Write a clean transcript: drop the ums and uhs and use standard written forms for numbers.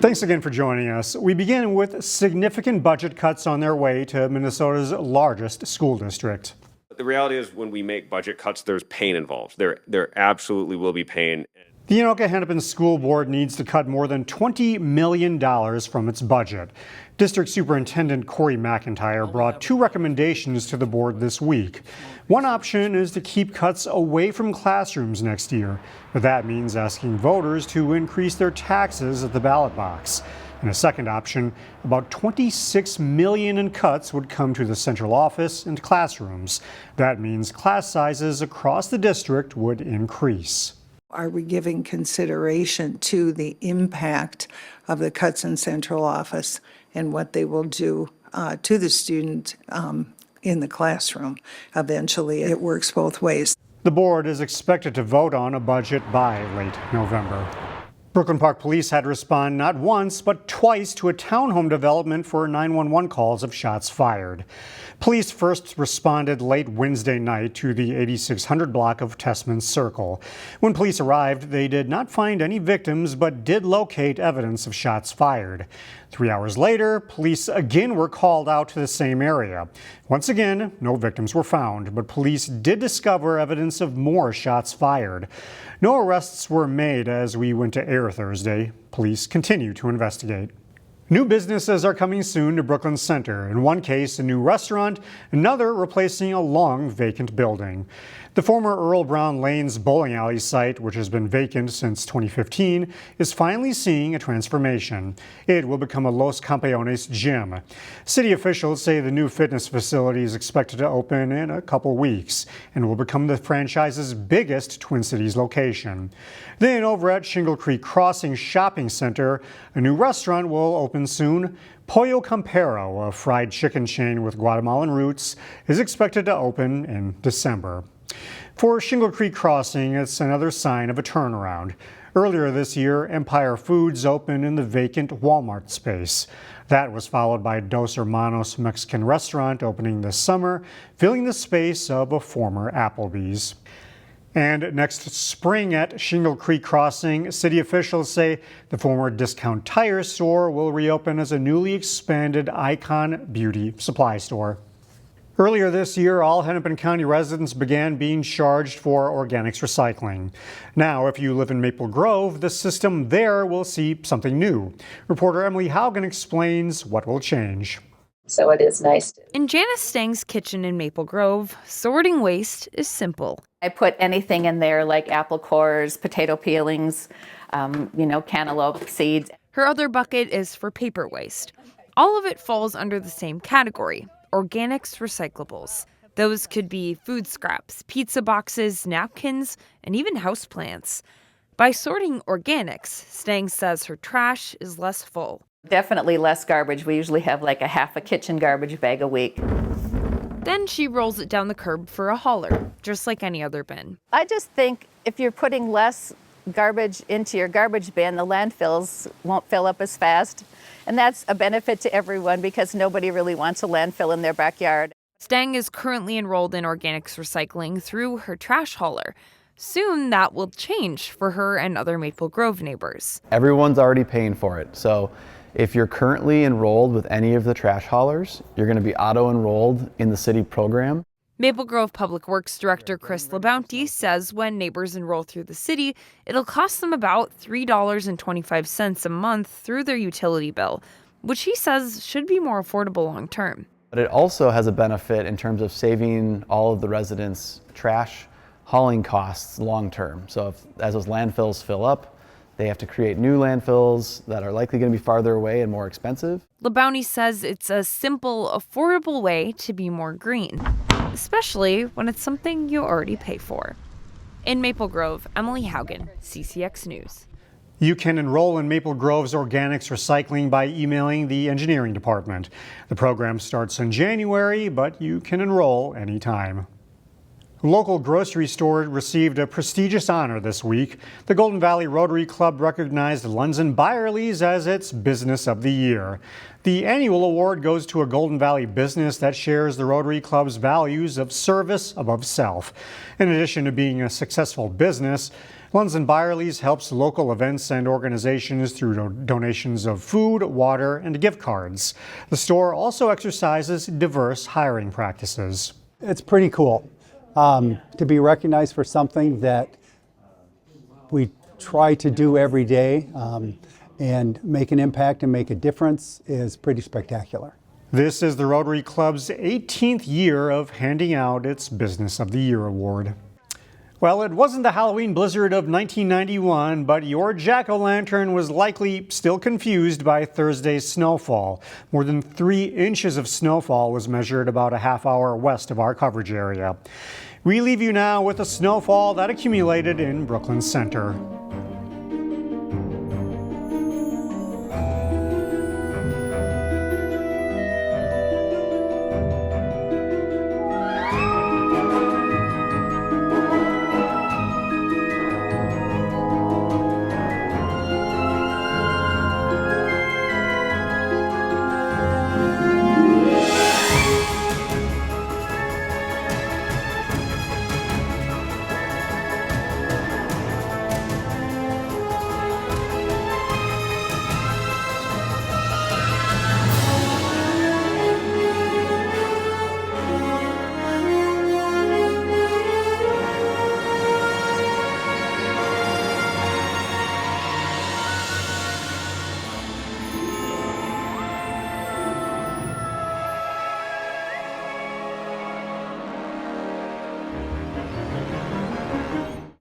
Thanks again for joining us. We begin with significant budget cuts on their way to Minnesota's largest school district. The reality is when we make budget cuts, there's pain involved. There absolutely will be pain. The Anoka-Hennepin School Board needs to cut more than $20 million from its budget. District Superintendent Corey McIntyre brought two recommendations to the board this week. One option is to keep cuts away from classrooms next year, but that means asking voters to increase their taxes at the ballot box. And a second option, about $26 million in cuts would come to the central office and classrooms. That means class sizes across the district would increase. Are we giving consideration to the impact of the cuts in central office and what they will do to the student in the classroom? Eventually, it works both ways. The board is expected to vote on a budget by late November. Brooklyn Park Police had to respond not once, but twice to a townhome development for 911 calls of shots fired. Police first responded late Wednesday night to the 8600 block of Tessman Circle. When police arrived, they did not find any victims, but did locate evidence of shots fired. 3 hours later, police again were called out to the same area. Once again, no victims were found, but police did discover evidence of more shots fired. No arrests were made as we went to air Thursday. Police continue to investigate. New businesses are coming soon to Brooklyn Center. In one case, a new restaurant, another replacing a long vacant building. The former Earl Brown Lanes bowling alley site, which has been vacant since 2015, is finally seeing a transformation. It will become a Los Campeones gym. City officials say the new fitness facility is expected to open in a couple weeks and will become the franchise's biggest Twin Cities location. Then over at Shingle Creek Crossing Shopping Center, a new restaurant will open soon. Pollo Campero, a fried chicken chain with Guatemalan roots, is expected to open in December. For Shingle Creek Crossing, it's another sign of a turnaround. Earlier this year, Empire Foods opened in the vacant Walmart space. That was followed by Dos Hermanos Mexican restaurant opening this summer, filling the space of a former Applebee's. And next spring at Shingle Creek Crossing, city officials say the former Discount Tire store will reopen as a newly expanded Icon Beauty supply store. Earlier this year, all Hennepin County residents began being charged for organics recycling. Now, if you live in Maple Grove, the system there will see something new. Reporter Emily Haugen explains what will change. So it is nice. In Janice Stang's kitchen in Maple Grove, sorting waste is simple. I put anything in there like apple cores, potato peelings, cantaloupe seeds. Her other bucket is for paper waste. All of it falls under the same category, organics recyclables. Those could be food scraps, pizza boxes, napkins, and even houseplants. By sorting organics, Stang says her trash is less full. Definitely less garbage. We usually have like a half a kitchen garbage bag a week. Then she rolls it down the curb for a hauler, just like any other bin. I just think if you're putting less garbage into your garbage bin, the landfills won't fill up as fast. And that's a benefit to everyone because nobody really wants a landfill in their backyard. Stang is currently enrolled in organics recycling through her trash hauler. Soon that will change for her and other Maple Grove neighbors. Everyone's already paying for it. So if you're currently enrolled with any of the trash haulers, you're going to be auto-enrolled in the city program. Maple Grove Public Works Director Chris LaBounty says when neighbors enroll through the city, it'll cost them about $3.25 a month through their utility bill, which he says should be more affordable long term. But it also has a benefit in terms of saving all of the residents' trash hauling costs long term. So as those landfills fill up, they have to create new landfills that are likely going to be farther away and more expensive. LaBounty says it's a simple, affordable way to be more green, especially when it's something you already pay for. In Maple Grove, Emily Haugen, CCX News. You can enroll in Maple Grove's organics recycling by emailing the engineering department. The program starts in January, but you can enroll anytime. A local grocery store received a prestigious honor this week. The Golden Valley Rotary Club recognized Lunds and Byerlys as its Business of the Year. The annual award goes to a Golden Valley business that shares the Rotary Club's values of service above self. In addition to being a successful business, Lunds and Byerlys helps local events and organizations through donations of food, water, and gift cards. The store also exercises diverse hiring practices. It's pretty cool to be recognized for something that we try to do every day and make an impact and make a difference is pretty spectacular. This is the Rotary Club's 18th year of handing out its Business of the Year award. Well, it wasn't the Halloween blizzard of 1991, but your jack-o'-lantern was likely still confused by Thursday's snowfall. More than 3 inches of snowfall was measured about a half hour west of our coverage area. We leave you now with the snowfall that accumulated in Brooklyn Center.